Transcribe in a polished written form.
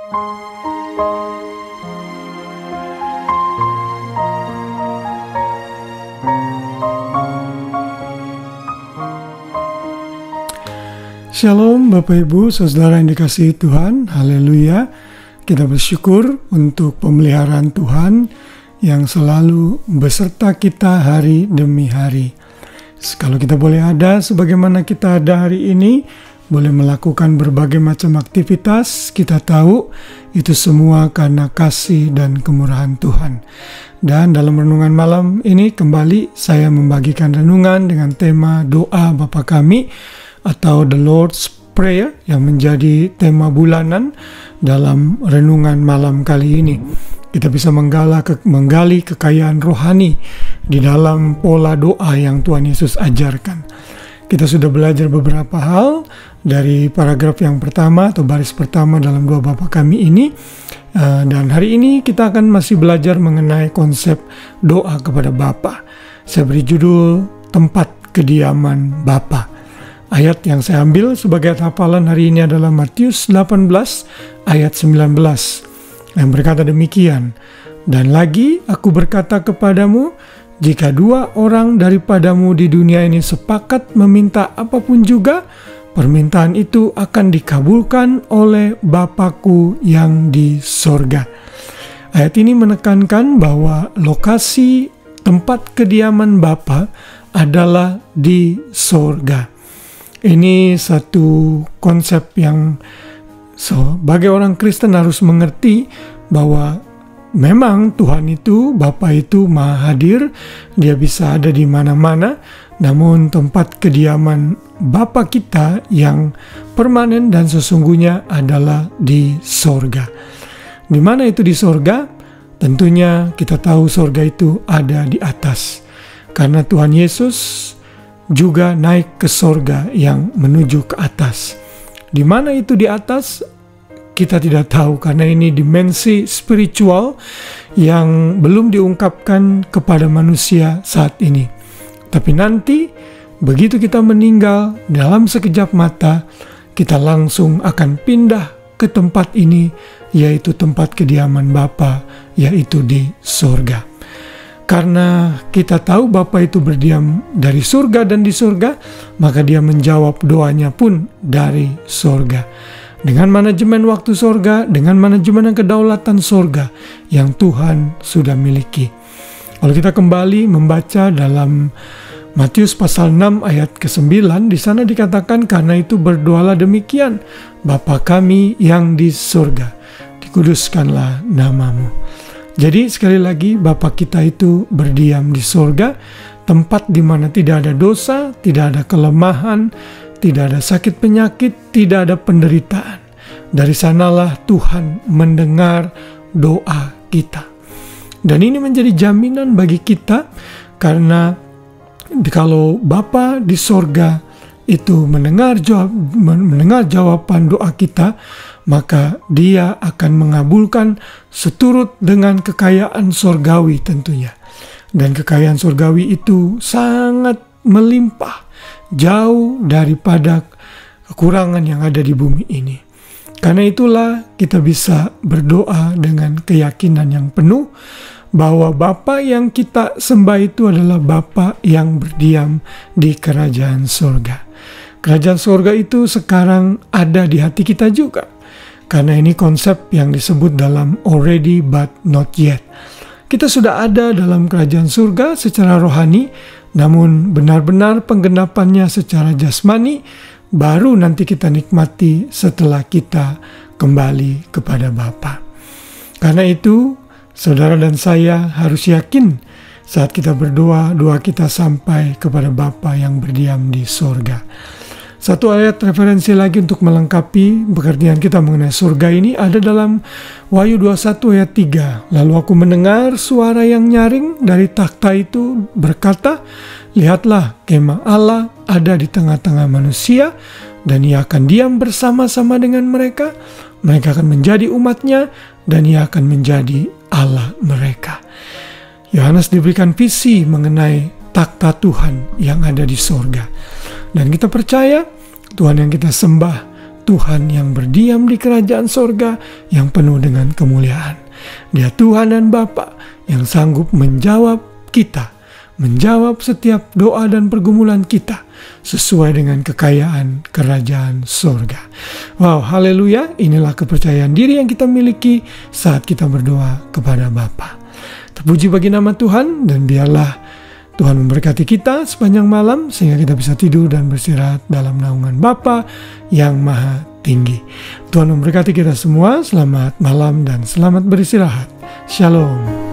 Shalom Bapak Ibu, Saudara yang dikasihi Tuhan, haleluya. Kita bersyukur untuk pemeliharaan Tuhan yang selalu beserta kita hari demi hari. Kalau kita boleh ada sebagaimana kita ada hari ini, boleh melakukan berbagai macam aktivitas, kita tahu itu semua karena kasih dan kemurahan Tuhan. Dan dalam renungan malam ini kembali saya membagikan renungan dengan tema doa Bapa Kami atau The Lord's Prayer yang menjadi tema bulanan dalam renungan malam kali ini. Kita bisa menggali kekayaan rohani di dalam pola doa yang Tuhan Yesus ajarkan. Kita sudah belajar beberapa hal dari paragraf yang pertama atau baris pertama dalam doa Bapa Kami ini. Dan hari ini kita akan masih belajar mengenai konsep doa kepada Bapa. Saya beri judul tempat kediaman Bapa. Ayat yang saya ambil sebagai hafalan hari ini adalah Matius 18 ayat 19 yang berkata demikian. Dan lagi aku berkata kepadamu, jika dua orang daripadamu di dunia ini sepakat meminta apapun juga, permintaan itu akan dikabulkan oleh Bapa-Ku yang di sorga. Ayat ini menekankan bahwa lokasi tempat kediaman Bapa adalah di sorga. Ini satu konsep yang sebagai orang Kristen harus mengerti bahwa memang Tuhan itu, Bapa itu Maha Hadir, Dia bisa ada di mana-mana, namun tempat kediaman Bapa kita yang permanen dan sesungguhnya adalah di sorga. Di mana itu di sorga? Tentunya kita tahu sorga itu ada di atas. Karena Tuhan Yesus juga naik ke sorga yang menuju ke atas. Di mana itu di atas? Kita tidak tahu karena ini dimensi spiritual yang belum diungkapkan kepada manusia saat ini. Tapi nanti begitu kita meninggal dalam sekejap mata, kita langsung akan pindah ke tempat ini, yaitu tempat kediaman Bapa, yaitu di sorga. Karena kita tahu Bapa itu berdiam dari surga dan di surga, maka Dia menjawab doanya pun dari surga. Dengan manajemen waktu surga, dengan manajemen kedaulatan surga yang Tuhan sudah miliki. Kalau kita kembali membaca dalam Matius pasal 6 ayat ke-9, di sana dikatakan, karena itu berdoalah demikian, Bapa kami yang di surga, dikuduskanlah namamu. Jadi sekali lagi Bapa kita itu berdiam di sorga, tempat di mana tidak ada dosa, tidak ada kelemahan, tidak ada sakit penyakit, tidak ada penderitaan. Dari sanalah Tuhan mendengar doa kita. Dan ini menjadi jaminan bagi kita karena kalau Bapa di sorga itu mendengar jawaban doa kita, maka Dia akan mengabulkan seturut dengan kekayaan surgawi tentunya. Dan kekayaan surgawi itu sangat melimpah, jauh daripada kekurangan yang ada di bumi ini. Karena itulah kita bisa berdoa dengan keyakinan yang penuh bahwa Bapa yang kita sembah itu adalah Bapa yang berdiam di kerajaan surga. Kerajaan surga itu sekarang ada di hati kita juga. Karena ini konsep yang disebut dalam already but not yet. Kita sudah ada dalam kerajaan surga secara rohani, namun benar-benar penggenapannya secara jasmani baru nanti kita nikmati setelah kita kembali kepada Bapa. Karena itu, saudara dan saya harus yakin saat kita berdoa, doa kita sampai kepada Bapa yang berdiam di surga. Satu ayat referensi lagi untuk melengkapi pengertian kita mengenai surga ini ada dalam Wahyu 21 ayat 3. Lalu aku mendengar suara yang nyaring dari takhta itu berkata, lihatlah kemah Allah ada di tengah-tengah manusia dan Ia akan diam bersama-sama dengan mereka. Mereka akan menjadi umatnya dan Ia akan menjadi Allah mereka. Yohanes diberikan visi mengenai takhta Tuhan yang ada di surga. Dan kita percaya Tuhan yang kita sembah, Tuhan yang berdiam di kerajaan sorga yang penuh dengan kemuliaan. Dia Tuhan dan Bapa yang sanggup menjawab kita, menjawab setiap doa dan pergumulan kita sesuai dengan kekayaan kerajaan sorga. Wow, haleluya, inilah kepercayaan diri yang kita miliki saat kita berdoa kepada Bapa. Terpuji bagi nama Tuhan, dan biarlah Tuhan memberkati kita sepanjang malam sehingga kita bisa tidur dan beristirahat dalam naungan Bapa yang Maha Tinggi. Tuhan memberkati kita semua, selamat malam dan selamat beristirahat. Shalom.